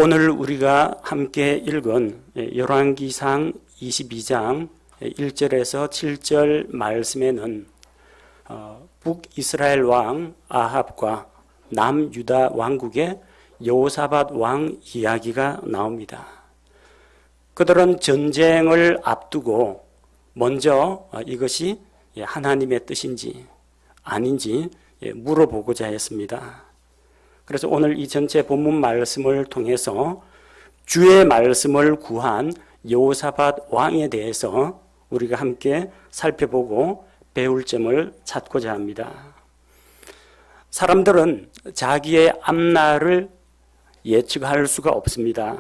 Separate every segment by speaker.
Speaker 1: 오늘 우리가 함께 읽은 열왕기상 22장 1절에서 7절 말씀에는 북이스라엘 왕 아합과 남유다 왕국의 여호사밧 왕 이야기가 나옵니다. 그들은 전쟁을 앞두고 먼저 이것이 하나님의 뜻인지 아닌지 물어보고자 했습니다. 그래서 오늘 이 전체 본문 말씀을 통해서 주의 말씀을 구한 여호사밧 왕에 대해서 우리가 함께 살펴보고 배울 점을 찾고자 합니다. 사람들은 자기의 앞날을 예측할 수가 없습니다.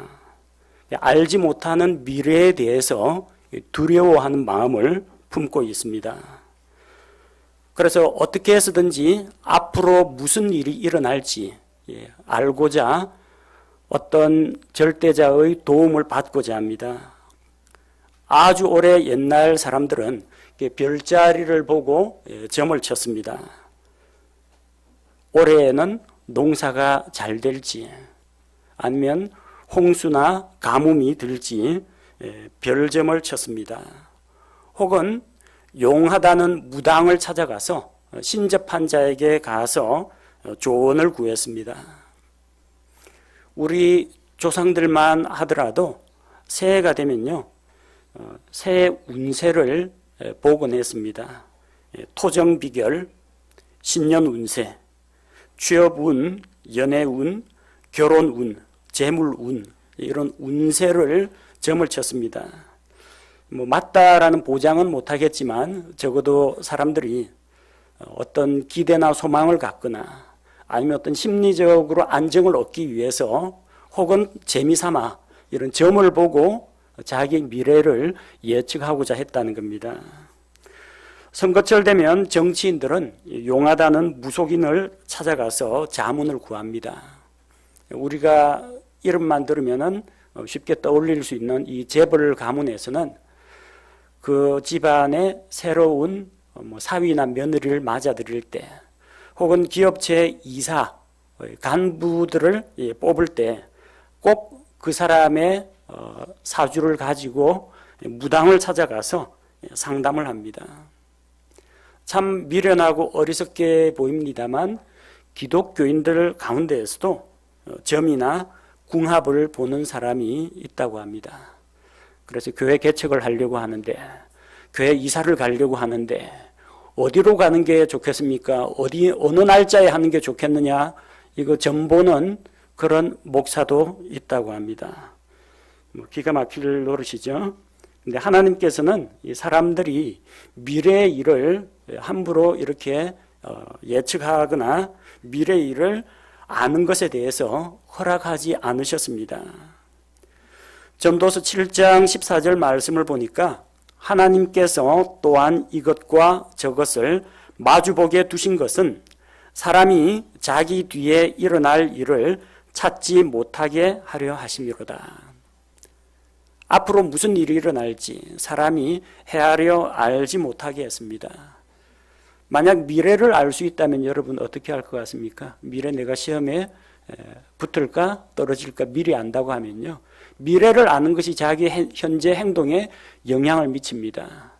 Speaker 1: 알지 못하는 미래에 대해서 두려워하는 마음을 품고 있습니다. 그래서 어떻게 해서든지 앞으로 무슨 일이 일어날지 알고자 어떤 절대자의 도움을 받고자 합니다. 아주 오래 옛날 사람들은 별자리를 보고 점을 쳤습니다. 올해에는 농사가 잘 될지 아니면 홍수나 가뭄이 들지 별점을 쳤습니다. 혹은 용하다는 무당을 찾아가서 신접한 자에게 가서 조언을 구했습니다. 우리 조상들만 하더라도 새해가 되면요, 새해 운세를 보곤 했습니다. 토정비결, 신년운세, 취업운, 연애운, 결혼운, 재물운, 이런 운세를 점을 쳤습니다. 맞다라는 보장은 못하겠지만 적어도 사람들이 어떤 기대나 소망을 갖거나 아니면 어떤 심리적으로 안정을 얻기 위해서 혹은 재미삼아 이런 점을 보고 자기 미래를 예측하고자 했다는 겁니다. 선거철 되면 정치인들은 용하다는 무속인을 찾아가서 자문을 구합니다. 우리가 이름만 들으면 쉽게 떠올릴 수 있는 이 재벌 가문에서는 그 집안의 새로운 사위나 며느리를 맞아들일 때 혹은 기업체 이사, 간부들을 뽑을 때 꼭 그 사람의 사주를 가지고 무당을 찾아가서 상담을 합니다. 참 미련하고 어리석게 보입니다만 기독교인들 가운데에서도 점이나 궁합을 보는 사람이 있다고 합니다. 그래서 교회 개척을 하려고 하는데, 교회 이사를 가려고 하는데 어디로 가는 게 좋겠습니까? 어느 날짜에 하는 게 좋겠느냐? 이거 점 보는 그런 목사도 있다고 합니다. 기가 막힐 노릇이죠. 근데 하나님께서는 이 사람들이 미래의 일을 함부로 이렇게 예측하거나 미래의 일을 아는 것에 대해서 허락하지 않으셨습니다. 전도서 7장 14절 말씀을 보니까 하나님께서 또한 이것과 저것을 마주보게 두신 것은 사람이 자기 뒤에 일어날 일을 찾지 못하게 하려 하심이로다. 앞으로 무슨 일이 일어날지 사람이 헤아려 알지 못하게 했습니다. 만약 미래를 알 수 있다면 여러분 어떻게 할 것 같습니까? 미래 내가 시험에 붙을까 떨어질까 미리 안다고 하면요, 미래를 아는 것이 자기 현재 행동에 영향을 미칩니다.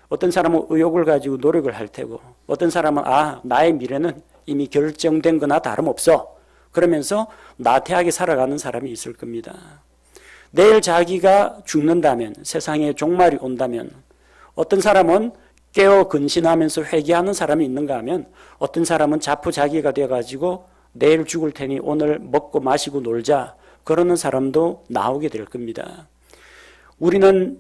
Speaker 1: 어떤 사람은 의욕을 가지고 노력을 할 테고 어떤 사람은 나의 미래는 이미 결정된 거나 다름없어 그러면서 나태하게 살아가는 사람이 있을 겁니다. 내일 자기가 죽는다면, 세상에 종말이 온다면 어떤 사람은 깨어 근신하면서 회개하는 사람이 있는가 하면 어떤 사람은 자포자기가 되어가지고 내일 죽을 테니 오늘 먹고 마시고 놀자 그러는 사람도 나오게 될 겁니다. 우리는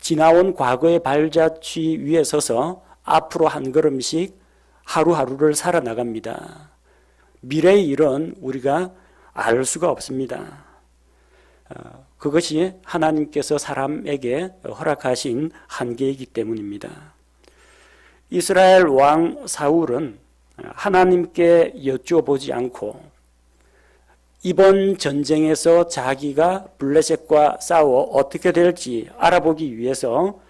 Speaker 1: 지나온 과거의 발자취 위에 서서 앞으로 한 걸음씩 하루하루를 살아나갑니다. 미래의 일은 우리가 알 수가 없습니다. 그것이 하나님께서 사람에게 허락하신 한계이기 때문입니다. 이스라엘 왕 사울은 하나님께 여쭈어보지 않고 이번 전쟁에서 자기가 블레셋과 싸워 어떻게 될지 알아보기 위해서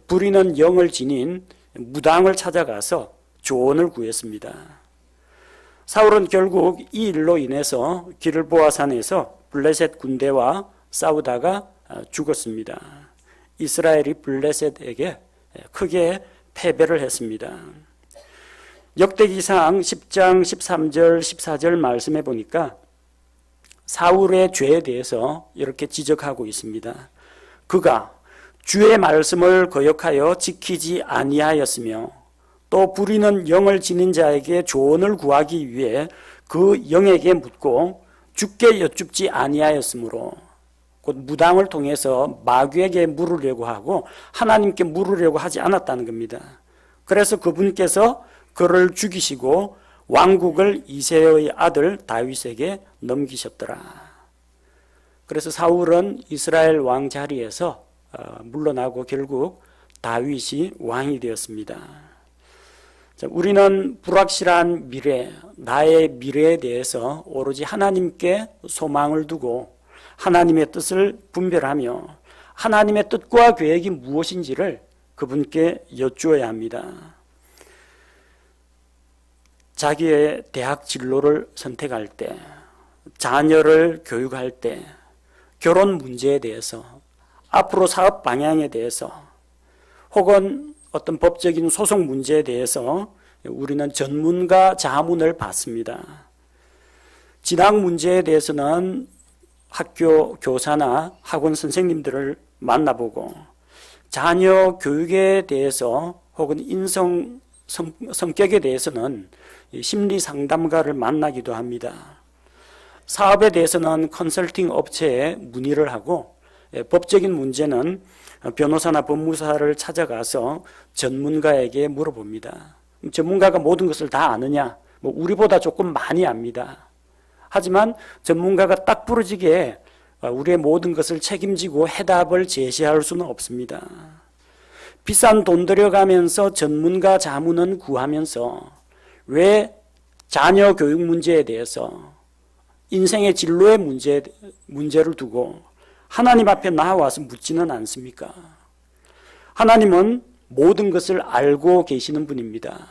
Speaker 1: 부리는 영을 지닌 무당을 찾아가서 조언을 구했습니다. 사울은 결국 이 일로 인해서 길보아 산에서 블레셋 군대와 싸우다가 죽었습니다. 이스라엘이 블레셋에게 크게 패배를 했습니다. 역대기상 10장 13절 14절 말씀해 보니까 사울의 죄에 대해서 이렇게 지적하고 있습니다. 그가 주의 말씀을 거역하여 지키지 아니하였으며 또 부리는 영을 지닌 자에게 조언을 구하기 위해 그 영에게 묻고 주께 여쭙지 아니하였으므로, 곧 무당을 통해서 마귀에게 물으려고 하고 하나님께 물으려고 하지 않았다는 겁니다. 그래서 그분께서 그를 죽이시고 왕국을 이새의 아들 다윗에게 넘기셨더라. 그래서 사울은 이스라엘 왕 자리에서 물러나고 결국 다윗이 왕이 되었습니다. 자, 우리는 불확실한 미래, 나의 미래에 대해서 오로지 하나님께 소망을 두고 하나님의 뜻을 분별하며 하나님의 뜻과 계획이 무엇인지를 그분께 여쭈어야 합니다. 자기의 대학 진로를 선택할 때, 자녀를 교육할 때, 결혼 문제에 대해서, 앞으로 사업 방향에 대해서, 혹은 어떤 법적인 소송 문제에 대해서 우리는 전문가 자문을 받습니다. 진학 문제에 대해서는 학교 교사나 학원 선생님들을 만나보고, 자녀 교육에 대해서 혹은 성격에 대해서는 심리 상담가를 만나기도 합니다. 사업에 대해서는 컨설팅 업체에 문의를 하고, 법적인 문제는 변호사나 법무사를 찾아가서 전문가에게 물어봅니다. 전문가가 모든 것을 다 아느냐? 우리보다 조금 많이 압니다. 하지만 전문가가 딱 부러지게 우리의 모든 것을 책임지고 해답을 제시할 수는 없습니다. 비싼 돈 들여가면서 전문가 자문은 구하면서 왜 자녀 교육 문제에 대해서, 인생의 진로의 문제를 두고 하나님 앞에 나와서 묻지는 않습니까? 하나님은 모든 것을 알고 계시는 분입니다.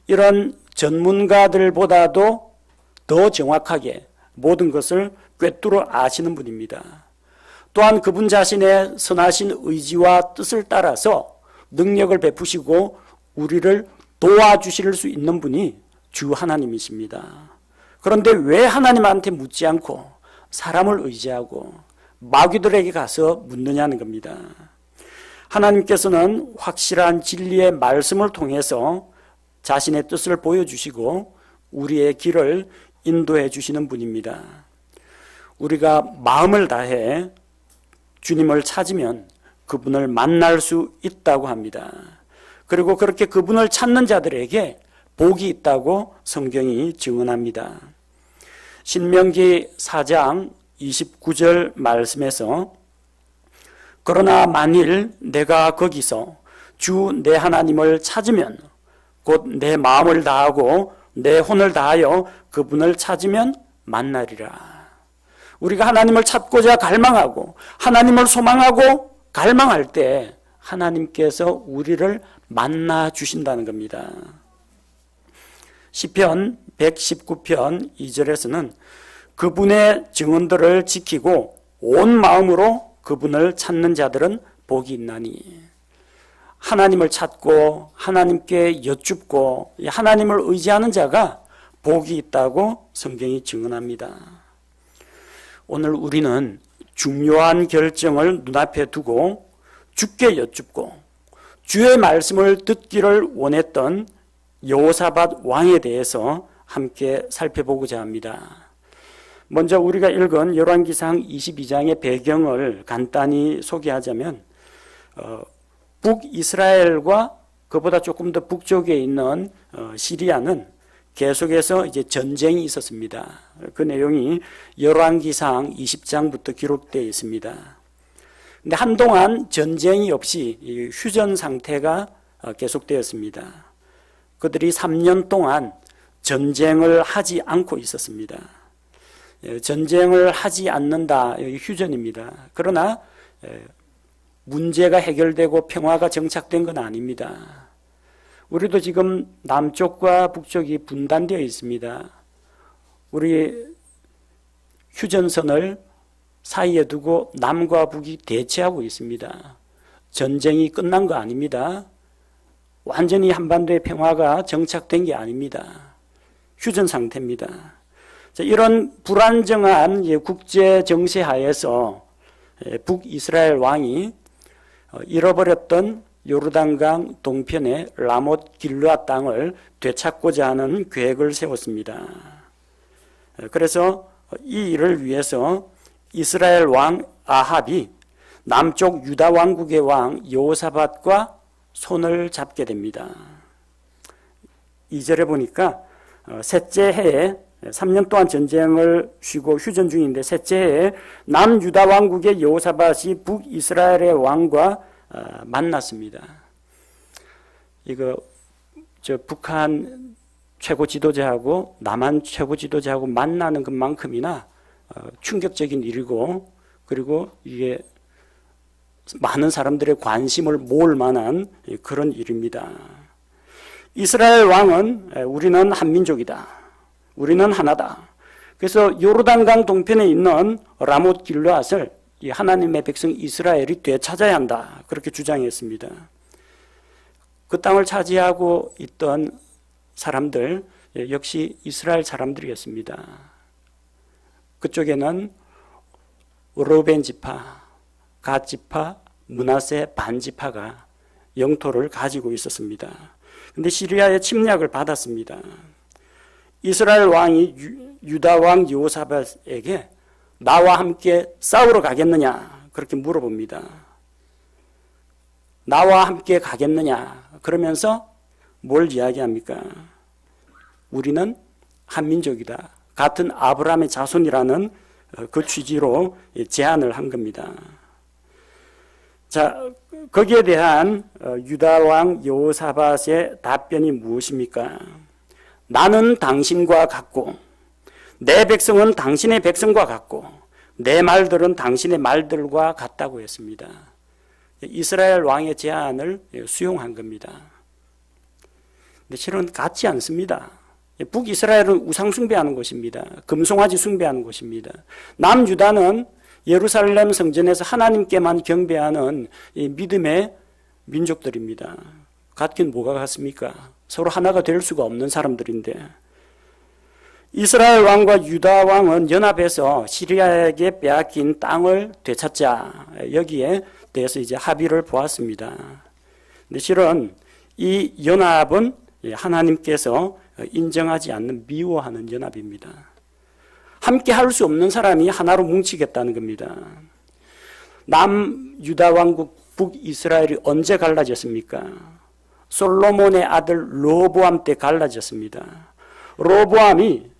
Speaker 1: 이런 전문가들보다도 더 정확하게 모든 것을 꿰뚫어 아시는 분입니다. 또한 그분 자신의 선하신 의지와 뜻을 따라서 능력을 베푸시고 우리를 도와주실 수 있는 분이 주 하나님이십니다. 그런데 왜 하나님한테 묻지 않고 사람을 의지하고 마귀들에게 가서 묻느냐는 겁니다. 하나님께서는 확실한 진리의 말씀을 통해서 자신의 뜻을 보여주시고 우리의 길을 인도해 주시는 분입니다. 우리가 마음을 다해 주님을 찾으면 그분을 만날 수 있다고 합니다. 그리고 그렇게 그분을 찾는 자들에게 복이 있다고 성경이 증언합니다. 신명기 4장 29절 말씀에서 그러나 만일 내가 거기서 주 내 하나님을 찾으면 곧 내 마음을 다하고 내 혼을 다하여 그분을 찾으면 만나리라. 우리가 하나님을 찾고자 갈망하고 하나님을 소망하고 갈망할 때 하나님께서 우리를 만나 주신다는 겁니다. 시편 119편 2절에서는 그분의 증언들을 지키고 온 마음으로 그분을 찾는 자들은 복이 있나니, 하나님을 찾고 하나님께 여쭙고 하나님을 의지하는 자가 복이 있다고 성경이 증언합니다. 오늘 우리는 중요한 결정을 눈앞에 두고 주께 여쭙고 주의 말씀을 듣기를 원했던 여호사밧 왕에 대해서 함께 살펴보고자 합니다. 먼저 우리가 읽은 열왕기상 22장의 배경을 간단히 소개하자면 북이스라엘과 그보다 조금 더 북쪽에 있는 시리아는 계속해서 이제 전쟁이 있었습니다. 그 내용이 열왕기상 20장부터 기록되어 있습니다. 근데 한동안 전쟁이 없이 휴전 상태가 계속되었습니다. 그들이 3년 동안 전쟁을 하지 않고 있었습니다. 전쟁을 하지 않는다, 휴전입니다. 그러나 문제가 해결되고 평화가 정착된 건 아닙니다. 우리도 지금 남쪽과 북쪽이 분단되어 있습니다. 우리 휴전선을 사이에 두고 남과 북이 대치하고 있습니다. 전쟁이 끝난 거 아닙니다. 완전히 한반도의 평화가 정착된 게 아닙니다. 휴전 상태입니다. 이런 불안정한 국제 정세 하에서 북이스라엘 왕이 잃어버렸던 요르단강 동편의 라못 길르앗 땅을 되찾고자 하는 계획을 세웠습니다. 그래서 이 일을 위해서 이스라엘 왕 아합이 남쪽 유다 왕국의 왕 여호사밧과 손을 잡게 됩니다. 2절에 보니까 셋째 해에 3년 동안 전쟁을 쉬고 휴전 중인데 셋째 해에 남유다 왕국의 여호사밧이 북이스라엘의 왕과 만났습니다. 이거 북한 최고 지도자하고 남한 최고 지도자하고 만나는 것만큼이나 충격적인 일이고, 그리고 이게 많은 사람들의 관심을 모을 만한 그런 일입니다. 이스라엘 왕은 우리는 한민족이다, 우리는 하나다. 그래서 요르단강 동편에 있는 라못 길르앗을 하나님의 백성 이스라엘이 되찾아야 한다, 그렇게 주장했습니다. 그 땅을 차지하고 있던 사람들 역시 이스라엘 사람들이었습니다. 그쪽에는 르벤 지파, 갓 지파, 므낫세 반 지파가 영토를 가지고 있었습니다. 그런데 시리아의 침략을 받았습니다. 이스라엘 왕이 유다 왕 여호사밧에게 나와 함께 싸우러 가겠느냐, 그렇게 물어봅니다. 나와 함께 가겠느냐 그러면서 뭘 이야기합니까? 우리는 한민족이다, 같은 아브라함의 자손이라는 그 취지로 제안을 한 겁니다. 자, 거기에 대한 유다 왕 여호사밧의 답변이 무엇입니까? 나는 당신과 같고 내 백성은 당신의 백성과 같고 내 말들은 당신의 말들과 같다고 했습니다. 이스라엘 왕의 제안을 수용한 겁니다. 근데 실은 같지 않습니다. 북이스라엘은 우상 숭배하는 곳입니다. 금송아지 숭배하는 곳입니다. 남유다는 예루살렘 성전에서 하나님께만 경배하는 믿음의 민족들입니다. 같긴 뭐가 같습니까? 서로 하나가 될 수가 없는 사람들인데, 이스라엘 왕과 유다 왕은 연합해서 시리아에게 빼앗긴 땅을 되찾자, 여기에 대해서 이제 합의를 보았습니다. 근데 실은 이 연합은 하나님께서 인정하지 않는 미워하는 연합입니다. 함께 할 수 없는 사람이 하나로 뭉치겠다는 겁니다. 남유다 왕국 북이스라엘이 언제 갈라졌습니까? 솔로몬의 아들 르호보암 때 갈라졌습니다. 르호보암이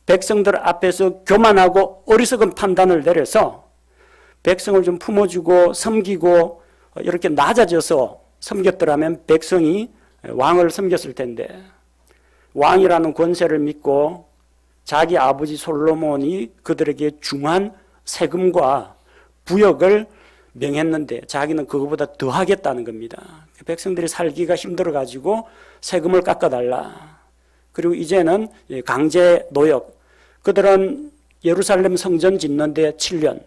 Speaker 1: 백성들 앞에서 교만하고 어리석은 판단을 내려서 백성을 좀 품어주고 섬기고 이렇게 낮아져서 섬겼더라면 백성이 왕을 섬겼을 텐데, 왕이라는 권세를 믿고 자기 아버지 솔로몬이 그들에게 중한 세금과 부역을 명했는데 자기는 그거보다 더 하겠다는 겁니다. 백성들이 살기가 힘들어가지고 세금을 깎아달라. 그리고 이제는 강제 노역. 그들은 예루살렘 성전 짓는데 7년,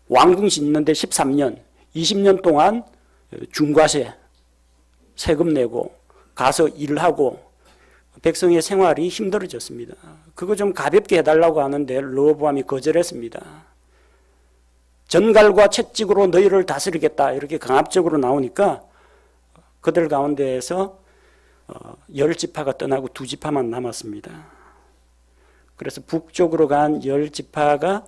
Speaker 1: 왕궁 짓는데 13년, 20년 동안 중과세, 세금 내고 가서 일하고 백성의 생활이 힘들어졌습니다. 그거 좀 가볍게 해달라고 하는데 르호보암이 거절했습니다. 전갈과 채찍으로 너희를 다스리겠다, 이렇게 강압적으로 나오니까 그들 가운데에서 10지파가 떠나고 2지파만 남았습니다. 그래서 북쪽으로 간 10지파가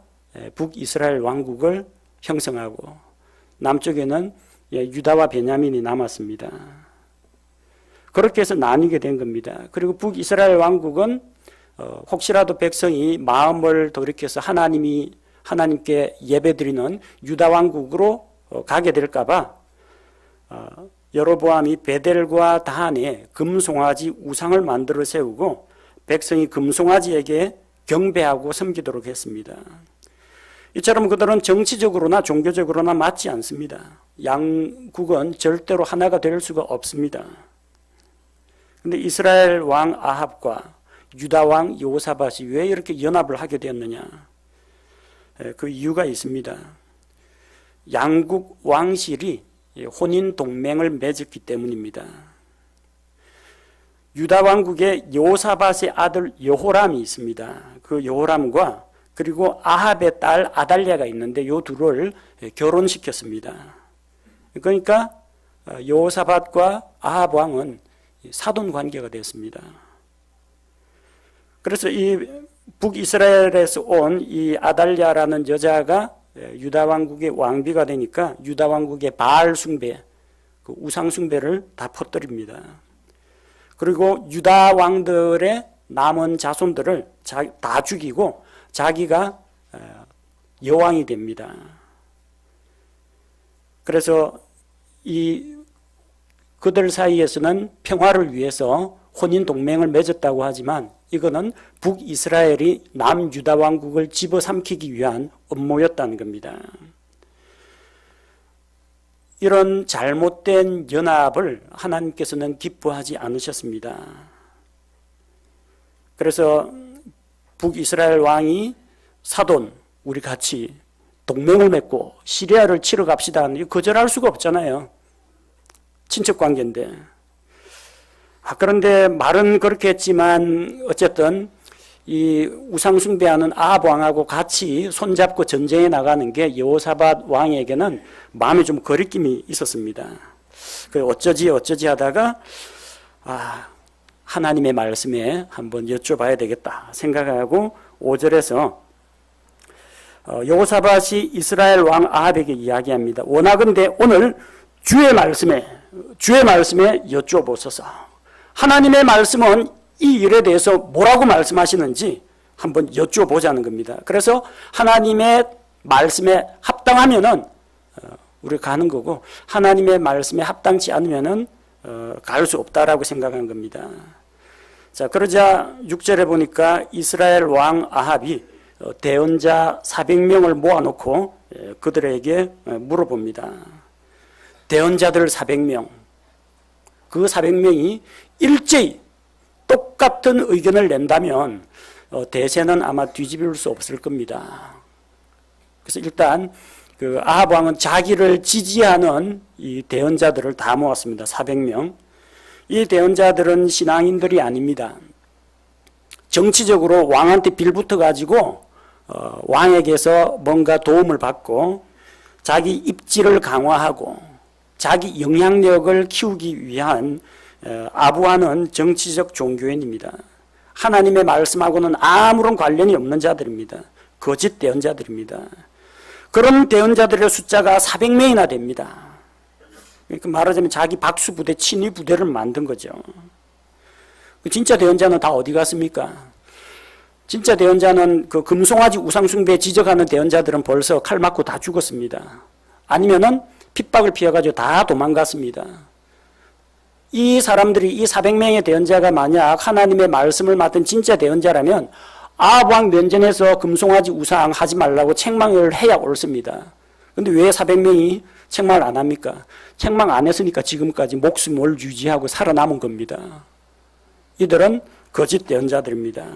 Speaker 1: 북이스라엘 왕국을 형성하고 남쪽에는 유다와 베냐민이 남았습니다. 그렇게 해서 나뉘게 된 겁니다. 그리고 북이스라엘 왕국은 혹시라도 백성이 마음을 돌이켜서 하나님께 예배드리는 유다 왕국으로 가게 될까 봐 여로보암이 베델과 다한에 금송아지 우상을 만들어 세우고 백성이 금송아지에게 경배하고 섬기도록 했습니다. 이처럼 그들은 정치적으로나 종교적으로나 맞지 않습니다. 양국은 절대로 하나가 될 수가 없습니다. 그런데 이스라엘 왕 아합과 유다 왕 여호사밧이 왜 이렇게 연합을 하게 되었느냐? 그 이유가 있습니다. 양국 왕실이 혼인 동맹을 맺었기 때문입니다. 유다 왕국에 여호사밧의 아들 여호람이 있습니다. 그 여호람과 그리고 아합의 딸 아달랴가 있는데 이 둘을 결혼시켰습니다. 그러니까 여호사밧과 아합 왕은 사돈 관계가 됐습니다. 그래서 이 북이스라엘에서 온 이 아달랴라는 여자가 유다 왕국의 왕비가 되니까 유다 왕국의 바알 숭배, 그 우상 숭배를 다 퍼뜨립니다. 그리고 유다 왕들의 남은 자손들을 다 죽이고 자기가 여왕이 됩니다. 그래서 그들 사이에서는 평화를 위해서 혼인 동맹을 맺었다고 하지만 이거는 북이스라엘이 남유다 왕국을 집어삼키기 위한 음모였다는 겁니다. 이런 잘못된 연합을 하나님께서는 기뻐하지 않으셨습니다. 그래서 북이스라엘 왕이 사돈, 우리 같이 동맹을 맺고 시리아를 치러 갑시다. 거절할 수가 없잖아요. 친척 관계인데. 그런데 말은 그렇게 했지만 어쨌든 이 우상 숭배하는 아합 왕하고 같이 손잡고 전쟁에 나가는 게 여호사밧 왕에게는 마음에 좀 거리낌이 있었습니다. 그 어쩌지 하다가 하나님의 말씀에 한번 여쭤봐야 되겠다 생각하고 5절에서 여호사밧이 이스라엘 왕 아합에게 이야기합니다. 원하건대 오늘 주의 말씀에 여쭤보소서. 하나님의 말씀은 이 일에 대해서 뭐라고 말씀하시는지 한번 여쭤보자는 겁니다. 그래서 하나님의 말씀에 합당하면은 우리가 가는 거고 하나님의 말씀에 합당치 않으면은 갈 수 없다라고 생각한 겁니다. 자, 그러자 6절에 보니까 이스라엘 왕 아합이 대언자 400명을 모아놓고 그들에게 물어봅니다. 대언자들 400명. 그 400명이 일제히 똑같은 의견을 낸다면 대세는 아마 뒤집을 수 없을 겁니다. 그래서 일단 그 아합 왕은 자기를 지지하는 이 대언자들을 다 모았습니다. 400명. 이 대언자들은 신앙인들이 아닙니다. 정치적으로 왕한테 빌붙어 가지고 왕에게서 뭔가 도움을 받고 자기 입지를 강화하고 자기 영향력을 키우기 위한 아부하는 정치적 종교인입니다. 하나님의 말씀하고는 아무런 관련이 없는 자들입니다. 거짓 대언자들입니다. 그런 대언자들의 숫자가 400명이나 됩니다. 그러니까 말하자면 자기 박수부대, 친위부대를 만든 거죠. 진짜 대언자는 다 어디 갔습니까? 진짜 대언자는 그 금송아지 우상숭배에 지적하는 대언자들은 벌써 칼 맞고 다 죽었습니다. 아니면은 핍박을 피해가지고 다 도망갔습니다. 이 사람들이 이 400명의 대언자가 만약 하나님의 말씀을 맡은 진짜 대언자라면 아합 왕 면전에서 금송아지 우상 하지 말라고 책망을 해야 옳습니다. 그런데 왜 400명이 책망을 안 합니까? 책망 안 했으니까 지금까지 목숨을 유지하고 살아남은 겁니다. 이들은 거짓 대언자들입니다.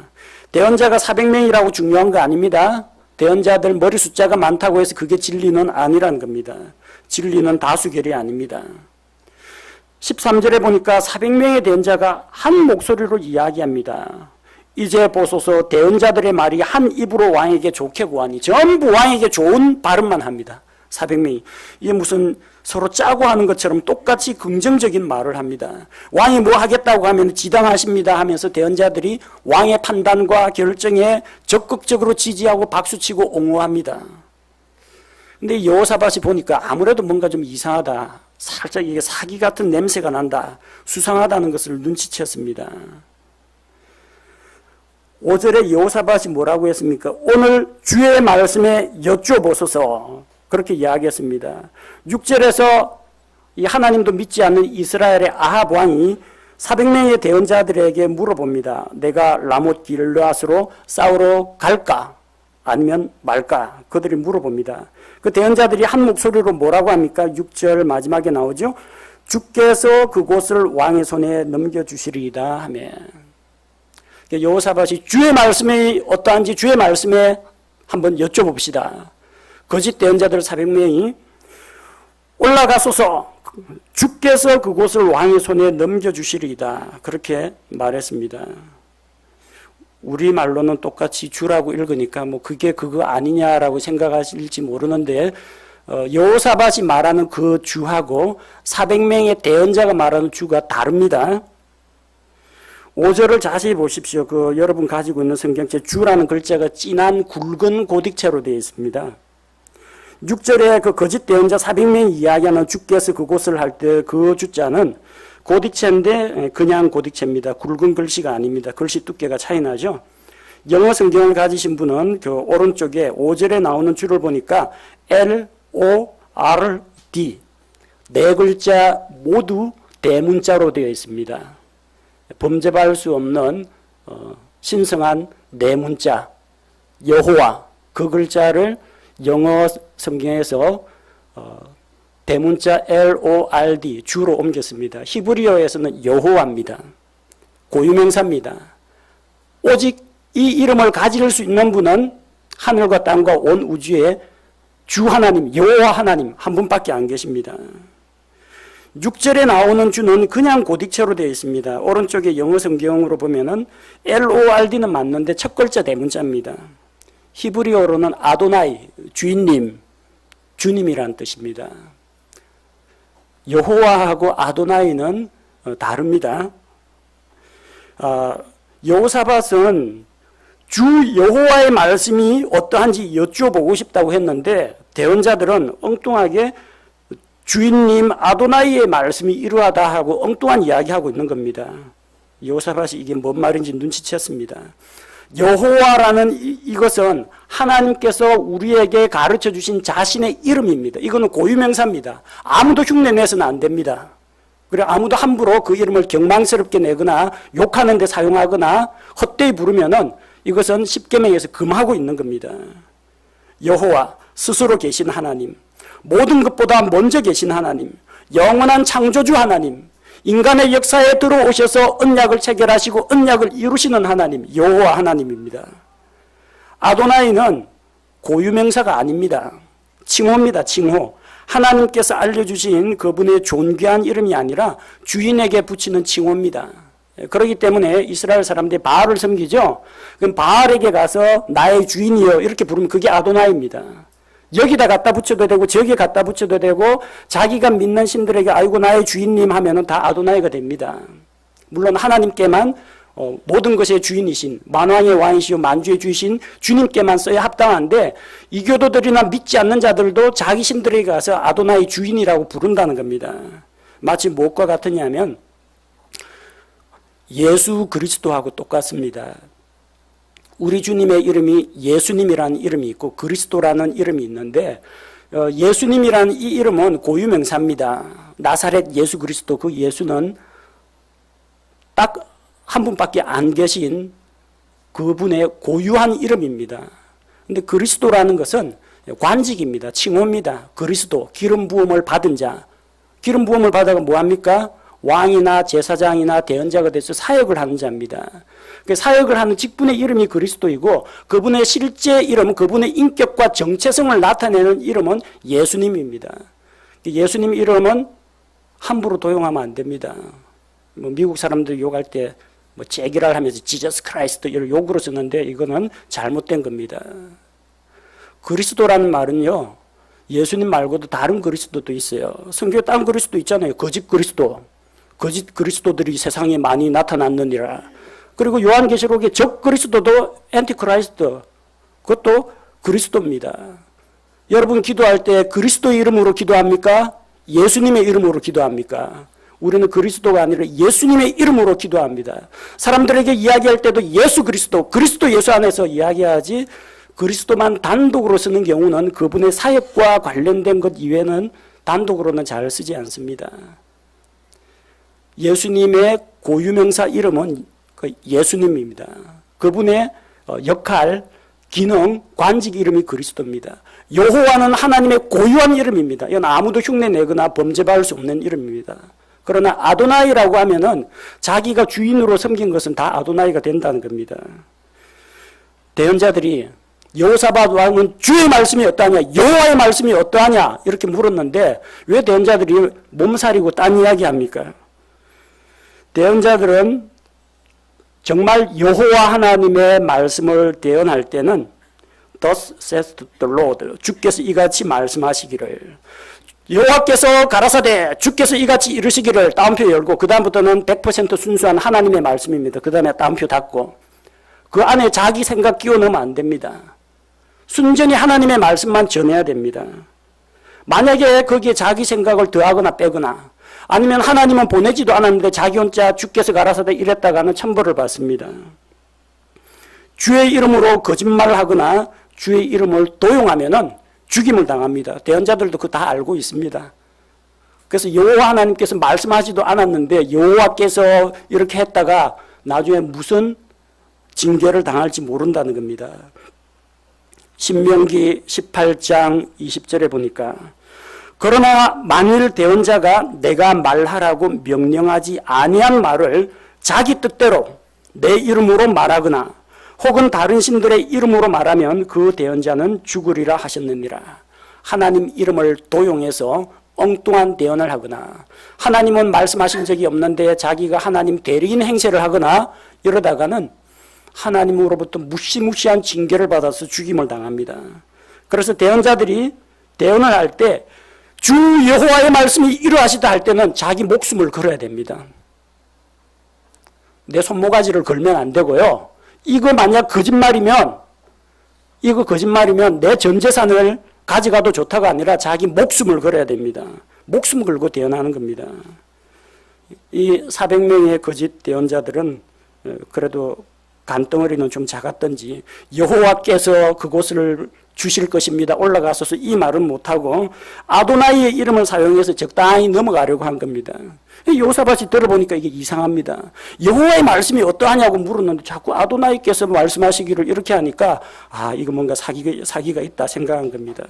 Speaker 1: 대언자가 400명이라고 중요한 거 아닙니다. 대언자들 머리 숫자가 많다고 해서 그게 진리는 아니라는 겁니다. 진리는 다수결이 아닙니다. 13절에 보니까 400명의 대언자가 한 목소리로 이야기합니다. 이제 보소서 대언자들의 말이 한 입으로 왕에게 좋게 구하니 전부 왕에게 좋은 발음만 합니다. 400명이. 이게 무슨 서로 짜고 하는 것처럼 똑같이 긍정적인 말을 합니다. 왕이 뭐 하겠다고 하면 지당하십니다 하면서 대언자들이 왕의 판단과 결정에 적극적으로 지지하고 박수치고 옹호합니다. 근데 여호사밧이 보니까 아무래도 뭔가 좀 이상하다. 살짝 이게 사기 같은 냄새가 난다. 수상하다는 것을 눈치챘습니다. 5절에 여호사밧이 뭐라고 했습니까? 오늘 주의 말씀에 여쭤보소서. 그렇게 이야기했습니다. 6절에서 이 하나님도 믿지 않는 이스라엘의 아합 왕이 400명의 대언자들에게 물어봅니다. 내가 라못 길르앗으로 싸우러 갈까? 아니면 말까? 그들이 물어봅니다. 그 대언자들이 한 목소리로 뭐라고 합니까? 6절 마지막에 나오죠. 주께서 그곳을 왕의 손에 넘겨주시리이다 하며 여호사밧이 주의 말씀이 어떠한지 주의 말씀에 한번 여쭤봅시다. 거짓 대언자들 400명이 올라가소서 주께서 그곳을 왕의 손에 넘겨주시리이다. 그렇게 말했습니다. 우리말로는 똑같이 주라고 읽으니까 뭐 그게 그거 아니냐라고 생각하실지 모르는데 여호사밧이 말하는 그 주하고 400명의 대언자가 말하는 주가 다릅니다. 5절을 자세히 보십시오. 여러분 가지고 있는 성경책 주라는 글자가 진한 굵은 고딕체로 되어 있습니다. 6절에 그 거짓 대언자 400명이 이야기하는 주께서 그곳을 할 때 그 주자는 고딕체인데 그냥 고딕체입니다. 굵은 글씨가 아닙니다. 글씨 두께가 차이 나죠. 영어 성경을 가지신 분은 그 오른쪽에 5절에 나오는 줄을 보니까 L-O-R-D 네 글자 모두 대문자로 되어 있습니다. 범접할 수 없는 신성한 네 문자 여호와 그 글자를 영어 성경에서 대문자 L-O-R-D 주로 옮겼습니다. 히브리어에서는 여호와입니다. 고유명사입니다. 오직 이 이름을 가질 수 있는 분은 하늘과 땅과 온 우주에 주 하나님, 여호와 하나님 한 분밖에 안 계십니다. 6절에 나오는 주는 그냥 고딕체로 되어 있습니다. 오른쪽에 영어 성경으로 보면은 L-O-R-D는 맞는데 첫 글자 대문자입니다. 히브리어로는 아도나이, 주인님, 주님이란 뜻입니다. 여호와하고 아도나이는 다릅니다. 여호사밧은 주 여호와의 말씀이 어떠한지 여쭈어보고 싶다고 했는데 대언자들은 엉뚱하게 주인님 아도나이의 말씀이 이러하다 하고 엉뚱한 이야기하고 있는 겁니다. 여호사밧이 이게 뭔 말인지 눈치챘습니다. 여호와라는 이것은 하나님께서 우리에게 가르쳐 주신 자신의 이름입니다. 이거는 고유명사입니다. 아무도 흉내내서는 안 됩니다. 그래 아무도 함부로 그 이름을 경망스럽게 내거나 욕하는 데 사용하거나 헛되이 부르면은 이것은 십계명에서 금하고 있는 겁니다. 여호와 스스로 계신 하나님, 모든 것보다 먼저 계신 하나님, 영원한 창조주 하나님, 인간의 역사에 들어오셔서 언약을 체결하시고 언약을 이루시는 하나님, 여호와 하나님입니다. 아도나이는 고유명사가 아닙니다. 칭호입니다. 칭호. 하나님께서 알려주신 그분의 존귀한 이름이 아니라 주인에게 붙이는 칭호입니다. 그렇기 때문에 이스라엘 사람들이 바알을 섬기죠. 그럼 바알에게 가서 나의 주인이여 이렇게 부르면 그게 아도나이입니다. 여기다 갖다 붙여도 되고 저기에 갖다 붙여도 되고 자기가 믿는 신들에게 아이고 나의 주인님 하면은 다 아도나이가 됩니다. 물론 하나님께만 모든 것의 주인이신 만왕의 왕이시오 만주의 주이신 주님께만 써야 합당한데 이교도들이나 믿지 않는 자들도 자기 신들에게 가서 아도나이 주인이라고 부른다는 겁니다. 마치 무엇과 같으냐면 예수 그리스도하고 똑같습니다. 우리 주님의 이름이 예수님이라는 이름이 있고 그리스도라는 이름이 있는데 예수님이라는 이 이름은 고유명사입니다. 나사렛 예수 그리스도 그 예수는 딱 한 분밖에 안 계신 그분의 고유한 이름입니다. 근데 그리스도라는 것은 관직입니다. 칭호입니다. 그리스도 기름 부음을 받은 자. 기름 부음을 받아가 뭐합니까? 왕이나 제사장이나 대언자가 돼서 사역을 하는 자입니다. 사역을 하는 직분의 이름이 그리스도이고 그분의 실제 이름, 그분의 인격과 정체성을 나타내는 이름은 예수님입니다. 예수님 이름은 함부로 도용하면 안 됩니다. 미국 사람들 욕할 때 제기랄 하면서 지저스 크라이스트 이런 욕으로 쓰는데 이거는 잘못된 겁니다. 그리스도라는 말은요, 예수님 말고도 다른 그리스도도 있어요. 성경에 다른 그리스도 있잖아요. 거짓 그리스도. 거짓 그리스도들이 세상에 많이 나타났느니라. 그리고 요한계시록의 적 그리스도도 엔티크라이스트. 그것도 그리스도입니다. 여러분 기도할 때 그리스도의 이름으로 기도합니까? 예수님의 이름으로 기도합니까? 우리는 그리스도가 아니라 예수님의 이름으로 기도합니다. 사람들에게 이야기할 때도 예수 그리스도, 그리스도 예수 안에서 이야기하지 그리스도만 단독으로 쓰는 경우는 그분의 사역과 관련된 것 이외에는 단독으로는 잘 쓰지 않습니다. 예수님의 고유명사 이름은 예수님입니다. 그분의 역할, 기능, 관직 이름이 그리스도입니다. 여호와는 하나님의 고유한 이름입니다. 이건 아무도 흉내내거나 범죄할 수 없는 이름입니다. 그러나 아도나이라고 하면은 자기가 주인으로 섬긴 것은 다 아도나이가 된다는 겁니다. 대언자들이 여호사밧 왕은 주의 말씀이 어떠하냐, 여호와의 말씀이 어떠하냐 이렇게 물었는데 왜 대언자들이 몸살이고 딴 이야기 합니까? 대언자들은 정말 여호와 하나님의 말씀을 대언할 때는 Thus says the Lord, 주께서 이같이 말씀하시기를, 여호와께서 가라사대 주께서 이같이 이르시기를, 따옴표 열고 그 다음부터는 100% 순수한 하나님의 말씀입니다. 그 다음에 따옴표 닫고 그 안에 자기 생각 끼워 넣으면 안 됩니다. 순전히 하나님의 말씀만 전해야 됩니다. 만약에 거기에 자기 생각을 더하거나 빼거나 아니면 하나님은 보내지도 않았는데 자기 혼자 주께서 가라사대 이랬다가는 천벌을 받습니다. 주의 이름으로 거짓말을 하거나 주의 이름을 도용하면은 죽임을 당합니다. 대언자들도 그거 다 알고 있습니다. 그래서 여호와 하나님께서 말씀하지도 않았는데 여호와께서 이렇게 했다가 나중에 무슨 징계를 당할지 모른다는 겁니다. 신명기 18장 20절에 보니까 그러나 만일 대언자가 내가 말하라고 명령하지 아니한 말을 자기 뜻대로 내 이름으로 말하거나 혹은 다른 신들의 이름으로 말하면 그 대언자는 죽으리라 하셨느니라. 하나님 이름을 도용해서 엉뚱한 대언을 하거나 하나님은 말씀하신 적이 없는데 자기가 하나님 대리인 행세를 하거나 이러다가는 하나님으로부터 무시무시한 징계를 받아서 죽임을 당합니다. 그래서 대언자들이 대언을 할 때 주 여호와의 말씀이 이러하시다 할 때는 자기 목숨을 걸어야 됩니다. 내 손모가지를 걸면 안 되고요. 이거 만약 거짓말이면 내 전 재산을 가져가도 좋다가 아니라 자기 목숨을 걸어야 됩니다. 목숨 걸고 대언하는 겁니다. 이 400명의 거짓 대언자들은 그래도 간덩어리는 좀 작았던지 여호와께서 그곳을 주실 것입니다. 올라가서서 이 말은 못하고 아도나이의 이름을 사용해서 적당히 넘어가려고 한 겁니다. 여호사밧이 들어보니까 이게 이상합니다. 여호와의 말씀이 어떠하냐고 물었는데 자꾸 아도나이께서 말씀하시기를 이렇게 하니까 이거 뭔가 사기가 있다 생각한 겁니다.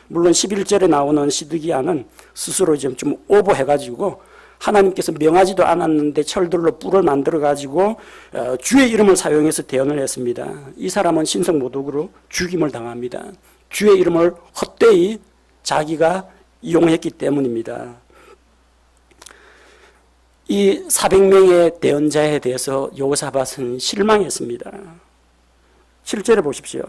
Speaker 1: 물론 11절에 나오는 시드기야는 스스로 좀 오버해가지고 하나님께서 명하지도 않았는데 철들로 뿔을 만들어가지고 주의 이름을 사용해서 대언을 했습니다. 이 사람은 신성모독으로 죽임을 당합니다. 주의 이름을 헛되이 자기가 이용했기 때문입니다. 이 400명의 대언자에 대해서 여호사밧은 실망했습니다. 7절에 보십시오.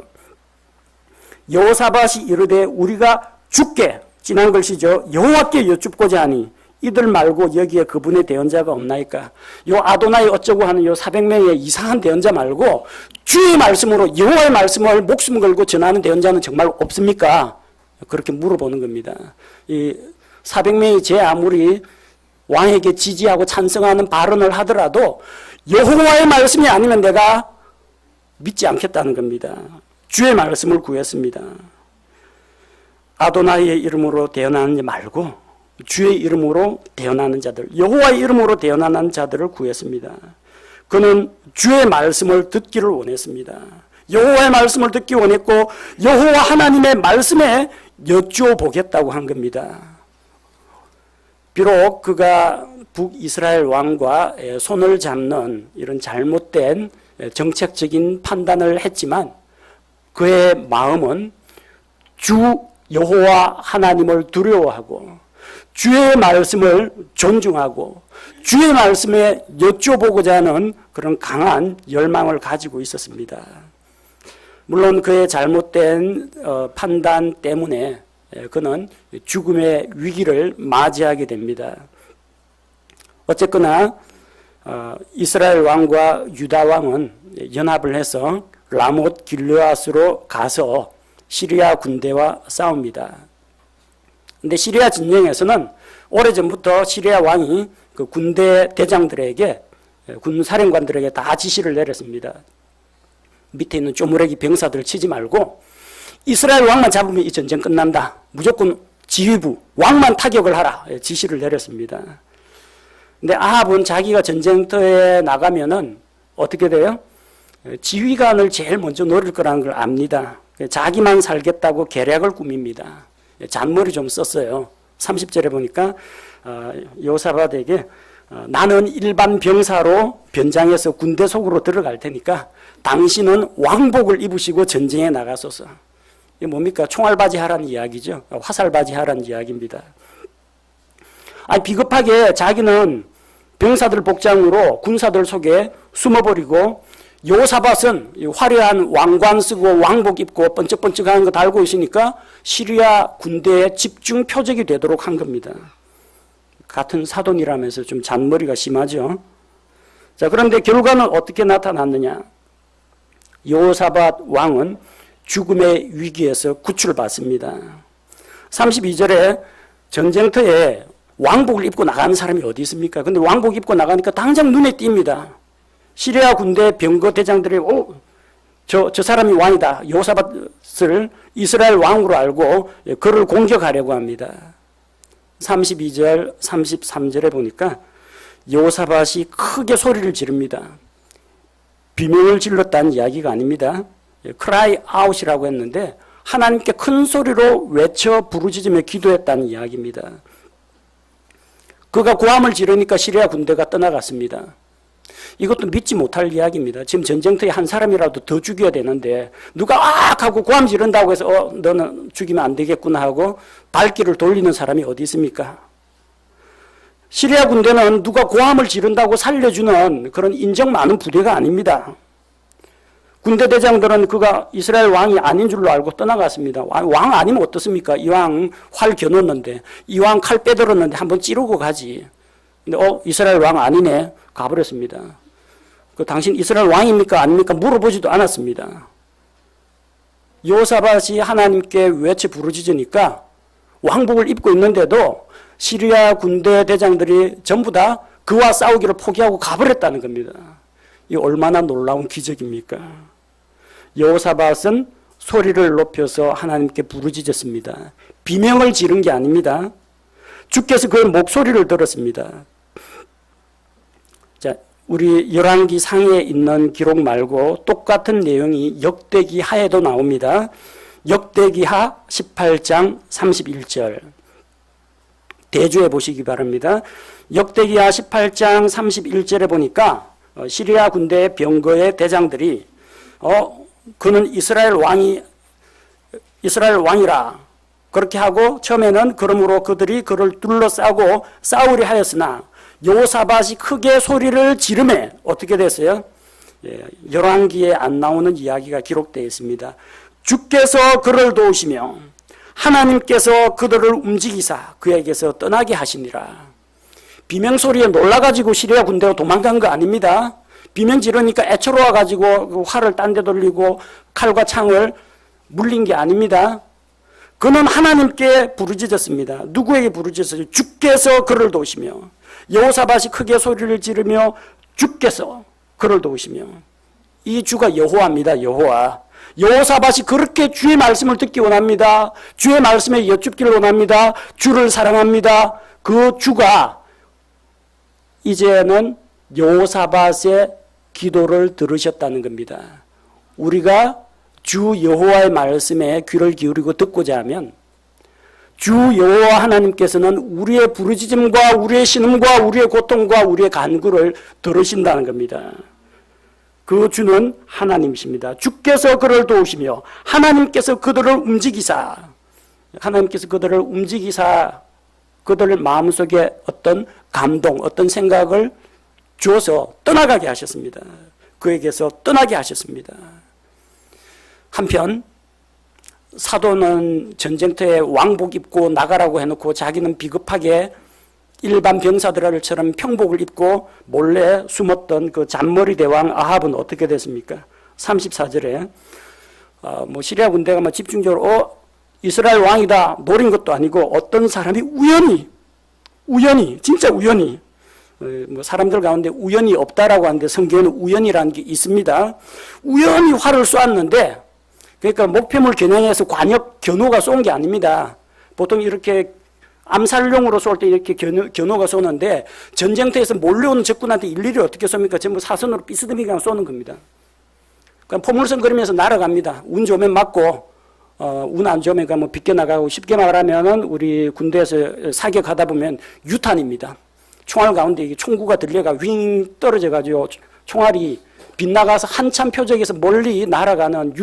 Speaker 1: 여호사밧이 이르되 우리가 주께, 지난 글씨죠, 여호와께 여쭙고자 하니 이들 말고 여기에 그분의 대언자가 없나이까? 요 아도나이 어쩌고 하는 요 400명의 이상한 대언자 말고 주의 말씀으로 여호와의 말씀을 목숨 걸고 전하는 대언자는 정말 없습니까? 그렇게 물어보는 겁니다. 이 400명이 제 아무리 왕에게 지지하고 찬성하는 발언을 하더라도 여호와의 말씀이 아니면 내가 믿지 않겠다는 겁니다. 주의 말씀을 구했습니다. 아도나이의 이름으로 대언하는 말고 주의 이름으로 대언하는 자들, 여호와의 이름으로 대언하는 자들을 구했습니다. 그는 주의 말씀을 듣기를 원했습니다. 여호와의 말씀을 듣기 원했고 여호와 하나님의 말씀에 여쭈어보겠다고 한 겁니다. 비록 그가 북이스라엘 왕과 손을 잡는 이런 잘못된 정책적인 판단을 했지만 그의 마음은 주 여호와 하나님을 두려워하고 주의 말씀을 존중하고 주의 말씀에 여쭤보고자 하는 그런 강한 열망을 가지고 있었습니다. 물론 그의 잘못된 판단 때문에 그는 죽음의 위기를 맞이하게 됩니다. 어쨌거나 이스라엘 왕과 유다 왕은 연합을 해서 라못 길르앗으로 가서 시리아 군대와 싸웁니다. 근데 시리아 진영에서는 오래전부터 시리아 왕이 그 군대 대장들에게, 군 사령관들에게 다 지시를 내렸습니다. 밑에 있는 쪼무레기 병사들 치지 말고 이스라엘 왕만 잡으면 이 전쟁 끝난다. 무조건 지휘부, 왕만 타격을 하라. 지시를 내렸습니다. 근데 아합은 자기가 전쟁터에 나가면은 어떻게 돼요? 지휘관을 제일 먼저 노릴 거라는 걸 압니다. 자기만 살겠다고 계략을 꾸밉니다. 잔머리 좀 썼어요. 30절에 보니까 여호사밧에게 나는 일반 병사로 변장해서 군대 속으로 들어갈 테니까 당신은 왕복을 입으시고 전쟁에 나가소서. 이게 뭡니까? 총알바지 하라는 이야기죠. 화살바지 하라는 이야기입니다. 비겁하게 자기는 병사들 복장으로 군사들 속에 숨어버리고 여호사밧은 화려한 왕관 쓰고 왕복 입고 번쩍번쩍하는 거 달고 있으니까 시리아 군대의 집중 표적이 되도록 한 겁니다. 같은 사돈이라면서 좀 잔머리가 심하죠. 자, 그런데 결과는 어떻게 나타났느냐? 여호사밧 왕은 죽음의 위기에서 구출받습니다. 32절에 전쟁터에 왕복을 입고 나가는 사람이 어디 있습니까? 근데 왕복 입고 나가니까 당장 눈에 띕니다. 시리아 군대 병거 대장들이 저 사람이 왕이다. 여호사밧을 이스라엘 왕으로 알고 그를 공격하려고 합니다. 32절, 33절에 보니까 여호사밧이 크게 소리를 지릅니다. 비명을 질렀다는 이야기가 아닙니다. cry out이라고 했는데 하나님께 큰 소리로 외쳐 부르짖으며 기도했다는 이야기입니다. 그가 고함을 지르니까 시리아 군대가 떠나갔습니다. 이것도 믿지 못할 이야기입니다. 지금 전쟁터에 한 사람이라도 더 죽여야 되는데 누가 악 하고 고함 지른다고 해서 너는 죽이면 안 되겠구나 하고 발길을 돌리는 사람이 어디 있습니까? 시리아 군대는 누가 고함을 지른다고 살려주는 그런 인정 많은 부대가 아닙니다. 군대 대장들은 그가 이스라엘 왕이 아닌 줄로 알고 떠나갔습니다. 왕 아니면 어떻습니까? 이왕 활 겨눴는데, 이왕 칼 빼들었는데 한번 찌르고 가지. 근데 이스라엘 왕 아니네. 가버렸습니다. 당신 이스라엘 왕입니까? 아닙니까? 물어보지도 않았습니다. 여호사밧이 하나님께 외쳐 부르짖으니까 왕복을 입고 있는데도 시리아 군대 대장들이 전부 다 그와 싸우기를 포기하고 가버렸다는 겁니다. 이 얼마나 놀라운 기적입니까? 여호사밧은 소리를 높여서 하나님께 부르짖었습니다. 비명을 지른 게 아닙니다. 주께서 그의 목소리를 들었습니다. 자, 우리 열왕기 상에 있는 기록 말고 똑같은 내용이 역대기 하에도 나옵니다. 역대기 하 18장 31절. 대조해 보시기 바랍니다. 역대기 하 18장 31절에 보니까 시리아 군대 병거의 대장들이 그는 이스라엘 왕이라 그렇게 하고 처음에는 그러므로 그들이 그를 둘러싸고 싸우려 하였으나 여호사밧이 크게 소리를 지르매 어떻게 됐어요? 열왕기에 안 나오는 이야기가 기록되어 있습니다. 주께서 그를 도우시며 하나님께서 그들을 움직이사 그에게서 떠나게 하시니라. 비명소리에 놀라가지고 시리아 군대가 도망간 거 아닙니다. 비명 지르니까 애처로워가지고 활을 딴 데 돌리고 칼과 창을 물린 게 아닙니다. 그는 하나님께 부르짖었습니다. 누구에게 부르짖었어요? 주께서 그를 도우시며 여호사밧이 크게 소리를 지르며 주께서 그를 도우시며 이 주가 여호와입니다. 여호와. 여호사밧이 그렇게 주의 말씀을 듣기 원합니다. 주의 말씀에 여쭙기를 원합니다. 주를 사랑합니다. 그 주가 이제는 여호사밧의 기도를 들으셨다는 겁니다. 우리가 주 여호와의 말씀에 귀를 기울이고 듣고자 하면 주 여호와 하나님께서는 우리의 부르짖음과 우리의 신음과 우리의 고통과 우리의 간구를 들으신다는 겁니다. 그 주는 하나님이십니다. 주께서 그를 도우시며 하나님께서 그들을 움직이사 그들 마음속에 어떤 감동, 어떤 생각을 주어서 떠나가게 하셨습니다. 그에게서 떠나게 하셨습니다. 한편 사도는 전쟁터에 왕복 입고 나가라고 해놓고 자기는 비겁하게 일반 병사들처럼 평복을 입고 몰래 숨었던 그 잔머리 대왕 아합은 어떻게 됐습니까? 34절에 시리아 군대가 집중적으로 이스라엘 왕이다 노린 것도 아니고 어떤 사람이 우연히 진짜 우연히 사람들 가운데 우연이 없다라고 하는데 성경에는 우연이라는 게 있습니다. 우연히 활을 쏘았는데 그러니까 목표물 겨냥해서 견호가 쏜 게 아닙니다. 보통 이렇게 암살용으로 쏠 때 이렇게 견호가 쏘는데 전쟁터에서 몰려오는 적군한테 일일이 어떻게 쏩니까? 전부 사선으로 삐스듬히 그냥 쏘는 겁니다. 그러니까 포물선 그리면서 날아갑니다. 운 좋으면 맞고 운 안 좋으면 비껴나가고 쉽게 말하면 우리 군대에서 사격하다 보면 유탄입니다. 총알 가운데 이게 총구가 들려가 윙 떨어져가지고 총알이 빗나가서 한참 표적에서 멀리 날아가는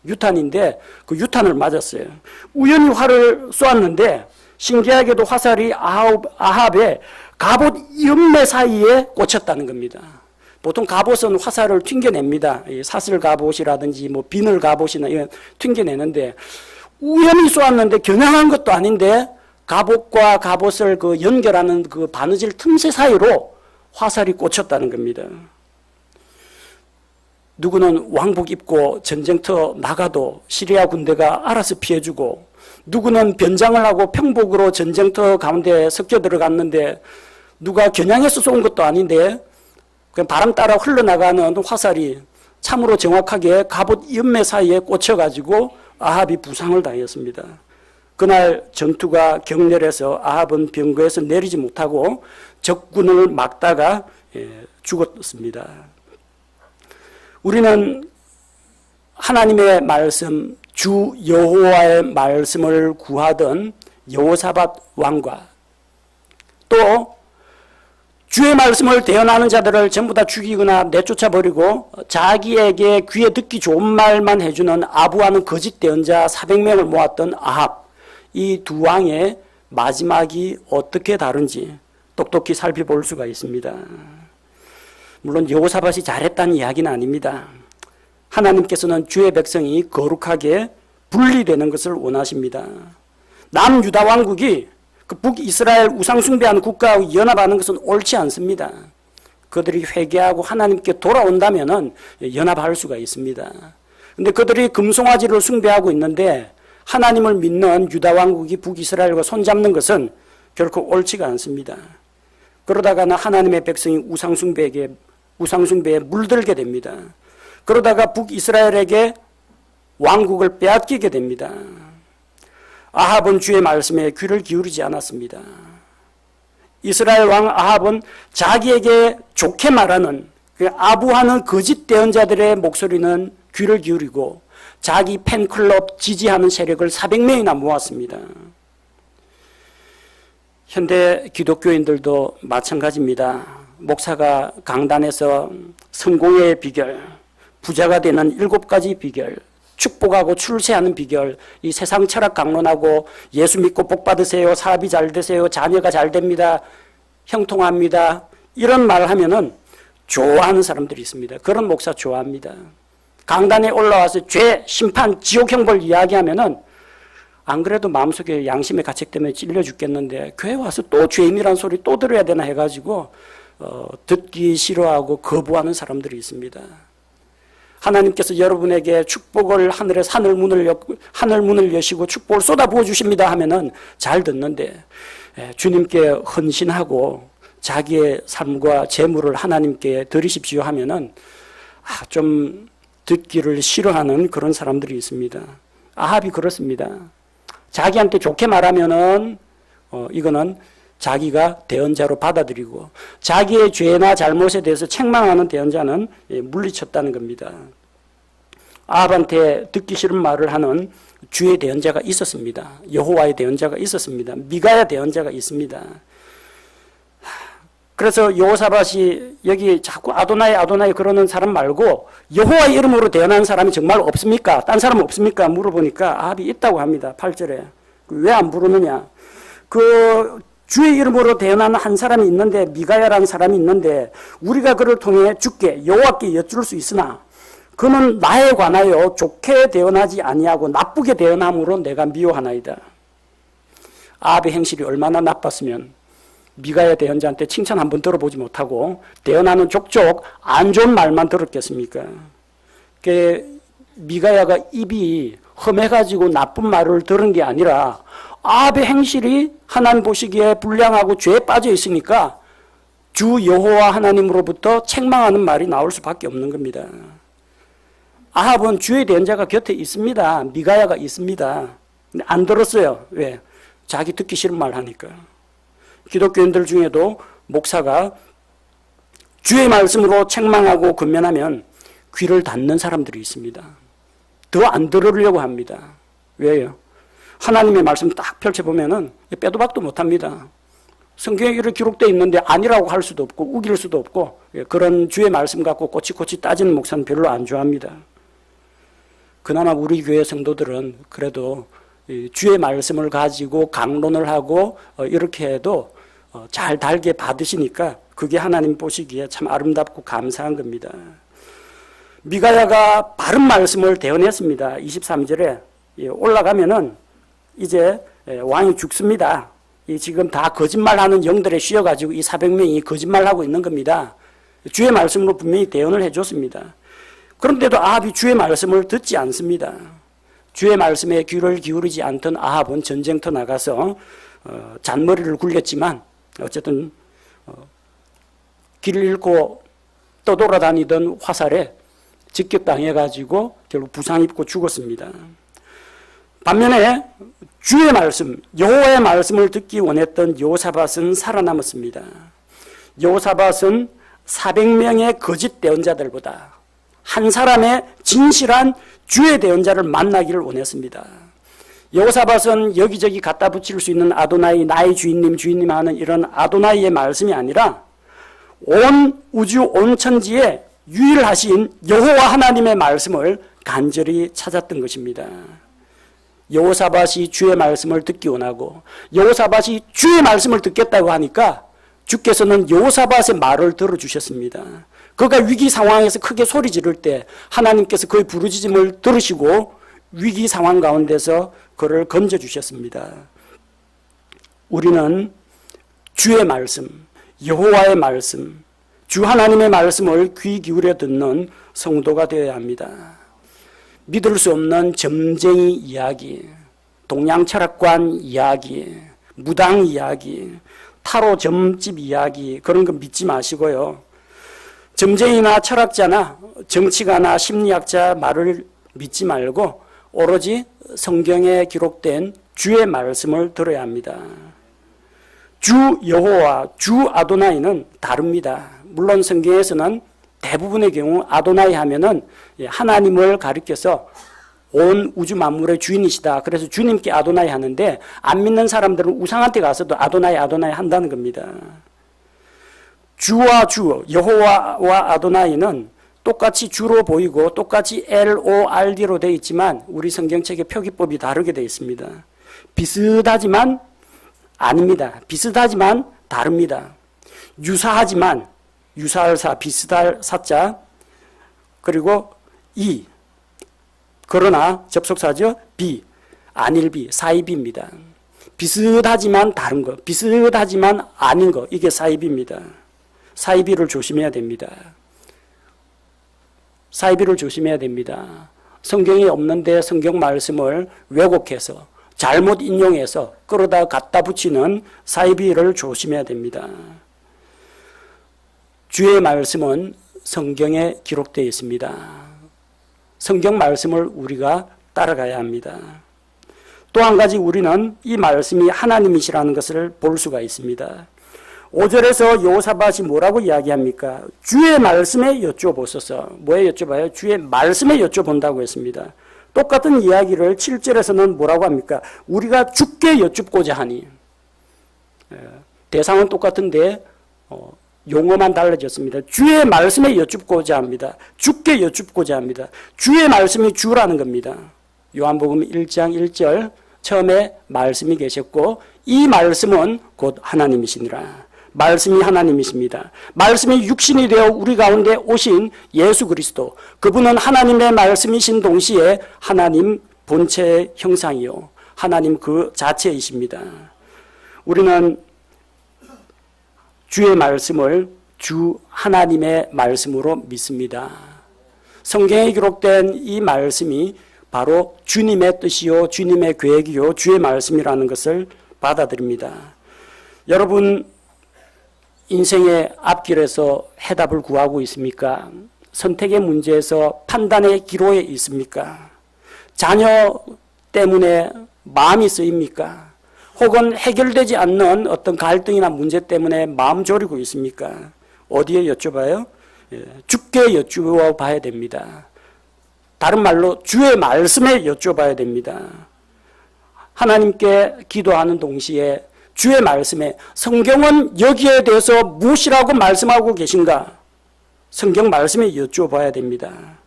Speaker 1: 유탄인데 그 유탄을 맞았어요. 우연히 활을 쏘았는데 신기하게도 화살이 아합의 갑옷 옆매 사이에 꽂혔다는 겁니다. 보통 갑옷은 화살을 튕겨냅니다. 사슬 갑옷이라든지 뭐 비늘 갑옷이나 이런 튕겨내는데 우연히 쏘았는데 겨냥한 것도 아닌데 갑옷과 갑옷을 그 연결하는 그 바느질 틈새 사이로 화살이 꽂혔다는 겁니다. 누구는 왕복 입고 전쟁터 나가도 시리아 군대가 알아서 피해주고, 누구는 변장을 하고 평복으로 전쟁터 가운데 섞여 들어갔는데 누가 겨냥해서 쏜 것도 아닌데 그냥 바람 따라 흘러나가는 화살이 참으로 정확하게 갑옷 옆매 사이에 꽂혀가지고 아합이 부상을 당했습니다. 그날 전투가 격렬해서 아합은 병거에서 내리지 못하고 적군을 막다가 죽었습니다. 우리는 하나님의 말씀, 주 여호와의 말씀을 구하던 여호사밧 왕과 또 주의 말씀을 대언하는 자들을 전부 다 죽이거나 내쫓아버리고 자기에게 귀에 듣기 좋은 말만 해주는 아부하는 거짓 대언자 400명을 모았던 아합, 이 두 왕의 마지막이 어떻게 다른지 똑똑히 살펴볼 수가 있습니다. 물론 여호사밧이 잘했다는 이야기는 아닙니다. 하나님께서는 주의 백성이 거룩하게 분리되는 것을 원하십니다. 남유다 왕국이 그 북이스라엘 우상숭배하는 국가하고 연합하는 것은 옳지 않습니다. 그들이 회개하고 하나님께 돌아온다면 연합할 수가 있습니다. 그런데 그들이 금송아지를 숭배하고 있는데 하나님을 믿는 유다 왕국이 북이스라엘과 손잡는 것은 결코 옳지가 않습니다. 그러다가는 하나님의 백성이 우상숭배에 물들게 됩니다. 그러다가 북이스라엘에게 왕국을 빼앗기게 됩니다. 아합은 주의 말씀에 귀를 기울이지 않았습니다. 이스라엘 왕 아합은 자기에게 좋게 말하는 아부하는 거짓 대언자들의 목소리는 귀를 기울이고 자기 팬클럽 지지하는 세력을 400명이나 모았습니다. 현대 기독교인들도 마찬가지입니다. 목사가 강단에서 성공의 비결, 부자가 되는 7가지 비결, 축복하고 출세하는 비결, 이 세상 철학 강론하고 예수 믿고 복 받으세요, 사업이 잘 되세요, 자녀가 잘 됩니다, 형통합니다, 이런 말을 하면은 좋아하는 사람들이 있습니다. 그런 목사 좋아합니다. 강단에 올라와서 죄, 심판, 지옥 형벌 이야기하면은 안 그래도 마음속에 양심의 가책 때문에 찔려 죽겠는데 교회 와서 또 죄인이라는 소리 또 들어야 되나 해가지고 듣기 싫어하고 거부하는 사람들이 있습니다. 하나님께서 여러분에게 축복을 하늘에서 하늘문을 여시고 축복을 쏟아부어 주십니다 하면은 잘 듣는데 주님께 헌신하고 자기의 삶과 재물을 하나님께 드리십시오 하면은 좀 듣기를 싫어하는 그런 사람들이 있습니다. 아합이 그렇습니다. 자기한테 좋게 말하면은 이거는 자기가 대언자로 받아들이고 자기의 죄나 잘못에 대해서 책망하는 대언자는 물리쳤다는 겁니다. 아합한테 듣기 싫은 말을 하는 주의 대언자가 있었습니다. 여호와의 대언자가 있었습니다. 미가야 대언자가 있습니다. 그래서 여호사밧이 여기 자꾸 아도나이 그러는 사람 말고 여호와의 이름으로 대언하는 사람이 정말 없습니까? 딴 사람 없습니까? 물어보니까 아합이 있다고 합니다. 8절에. 왜 안 부르느냐? 주의 이름으로 대언하는 한 사람이 있는데, 미가야라는 사람이 있는데 우리가 그를 통해 주께 여호와께 여쭐 수 있으나 그는 나에 관하여 좋게 대언하지 아니하고 나쁘게 대언함으로 내가 미워하나이다. 아합의 행실이 얼마나 나빴으면 미가야 대언자한테 칭찬 한번 들어보지 못하고 대언하는 족족 안 좋은 말만 들었겠습니까? 미가야가 입이 험해가지고 나쁜 말을 들은 게 아니라 아합의 행실이 하나님 보시기에 불량하고 죄에 빠져 있으니까 주 여호와 하나님으로부터 책망하는 말이 나올 수밖에 없는 겁니다. 아합은 주의 대언자가 곁에 있습니다. 미가야가 있습니다. 근데 안 들었어요. 왜? 자기 듣기 싫은 말 하니까. 기독교인들 중에도 목사가 주의 말씀으로 책망하고 권면하면 귀를 닫는 사람들이 있습니다. 더 안 들으려고 합니다. 왜요? 하나님의 말씀 딱 펼쳐보면은 빼도 박도 못합니다. 성경에 이렇게 기록되어 있는데 아니라고 할 수도 없고 우길 수도 없고 그런 주의 말씀 갖고 꼬치꼬치 따지는 목사는 별로 안 좋아합니다. 그나마 우리 교회 성도들은 그래도 주의 말씀을 가지고 강론을 하고 이렇게 해도 잘 달게 받으시니까 그게 하나님 보시기에 참 아름답고 감사한 겁니다. 미가야가 바른 말씀을 대언했습니다. 23절에 올라가면은 이제 왕이 죽습니다. 지금 다 거짓말하는 영들에 씌어가지고 이 400명이 거짓말하고 있는 겁니다. 주의 말씀으로 분명히 대언을 해줬습니다. 그런데도 아합이 주의 말씀을 듣지 않습니다. 주의 말씀에 귀를 기울이지 않던 아합은 전쟁터 나가서 잔머리를 굴렸지만 어쨌든 길을 잃고 떠돌아다니던 화살에 직격당해가지고 결국 부상 입고 죽었습니다. 반면에 주의 말씀, 여호와의 말씀을 듣기 원했던 여호사밧은 살아남았습니다. 여호사밧은 400명의 거짓 대언자들보다 한 사람의 진실한 주의 대언자를 만나기를 원했습니다. 여호사밧은 여기저기 갖다 붙일 수 있는 아도나이, 나의 주인님, 주인님 하는 이런 아도나이의 말씀이 아니라 온 우주, 온 천지에 유일하신 여호와 하나님의 말씀을 간절히 찾았던 것입니다. 여호사밧이 주의 말씀을 듣기 원하고 여호사밧이 주의 말씀을 듣겠다고 하니까 주께서는 여호사밧의 말을 들어주셨습니다. 그가 위기 상황에서 크게 소리 지를 때 하나님께서 그의 부르짖음을 들으시고 위기 상황 가운데서 그를 건져주셨습니다. 우리는 주의 말씀, 여호와의 말씀, 주 하나님의 말씀을 귀 기울여 듣는 성도가 되어야 합니다. 믿을 수 없는 점쟁이 이야기, 동양 철학관 이야기, 무당 이야기, 타로 점집 이야기 그런 거 믿지 마시고요. 점쟁이나 철학자나 정치가나 심리학자 말을 믿지 말고 오로지 성경에 기록된 주의 말씀을 들어야 합니다. 주 여호와, 주 아도나이는 다릅니다. 물론 성경에서는 대부분의 경우 아도나이 하면은 하나님을 가리켜서 온 우주 만물의 주인이시다. 그래서 주님께 아도나이 하는데 안 믿는 사람들은 우상한테 가서도 아도나이 아도나이 한다는 겁니다. 주와 주, 여호와와 아도나이는 똑같이 주로 보이고 똑같이 LORD로 되어 있지만 우리 성경책의 표기법이 다르게 되어 있습니다. 비슷하지만 아닙니다. 비슷하지만 다릅니다. 유사하지만 유사할 사, 비슷할 사자, 그리고 이, 그러나 접속사죠. 비, 안일비, 사이비입니다. 비슷하지만 다른 거, 비슷하지만 아닌 거, 이게 사이비입니다. 사이비를 조심해야 됩니다. 사이비를 조심해야 됩니다. 성경에 없는데 성경 말씀을 왜곡해서 잘못 인용해서 끌어다 갖다 붙이는 사이비를 조심해야 됩니다. 주의 말씀은 성경에 기록되어 있습니다. 성경 말씀을 우리가 따라가야 합니다. 또 한 가지 우리는 이 말씀이 하나님이시라는 것을 볼 수가 있습니다. 5절에서 여호사밧이 뭐라고 이야기합니까? 주의 말씀에 여쭤보소서. 뭐에 여쭤봐요? 주의 말씀에 여쭤본다고 했습니다. 똑같은 이야기를 7절에서는 뭐라고 합니까? 우리가 주께 여쭙고자 하니. 대상은 똑같은데 용어만 달라졌습니다. 주의 말씀에 여쭙고자 합니다. 주께 여쭙고자 합니다. 주의 말씀이 주라는 겁니다. 요한복음 1장 1절 처음에 말씀이 계셨고 이 말씀은 곧 하나님이시니라. 말씀이 하나님이십니다. 말씀이 육신이 되어 우리 가운데 오신 예수 그리스도, 그분은 하나님의 말씀이신 동시에 하나님 본체의 형상이요 하나님 그 자체이십니다. 우리는 주의 말씀을 주 하나님의 말씀으로 믿습니다. 성경에 기록된 이 말씀이 바로 주님의 뜻이요 주님의 계획이요 주의 말씀이라는 것을 받아들입니다. 여러분 인생의 앞길에서 해답을 구하고 있습니까? 선택의 문제에서 판단의 기로에 있습니까? 자녀 때문에 마음이 쓰입니까? 혹은 해결되지 않는 어떤 갈등이나 문제 때문에 마음 졸이고 있습니까? 어디에 여쭤봐요? 주께 여쭈어 봐야 됩니다. 다른 말로 주의 말씀에 여쭤봐야 됩니다. 하나님께 기도하는 동시에 주의 말씀에 성경은 여기에 대해서 무엇이라고 말씀하고 계신가? 성경 말씀에 여쭤봐야 됩니다.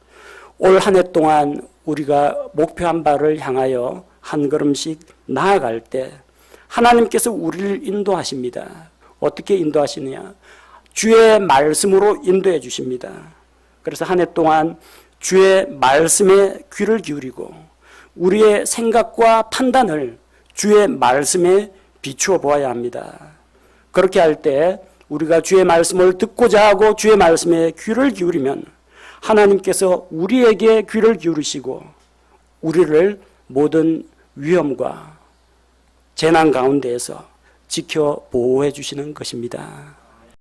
Speaker 1: 올 한 해 동안 우리가 목표한 바를 향하여 한 걸음씩 나아갈 때 하나님께서 우리를 인도하십니다. 어떻게 인도하시느냐? 주의 말씀으로 인도해 주십니다. 그래서 한 해 동안 주의 말씀에 귀를 기울이고 우리의 생각과 판단을 주의 말씀에 비추어 보아야 합니다. 그렇게 할 때 우리가 주의 말씀을 듣고자 하고 주의 말씀에 귀를 기울이면 하나님께서 우리에게 귀를 기울이시고 우리를 모든 위험과 재난 가운데에서 지켜 보호해 주시는 것입니다.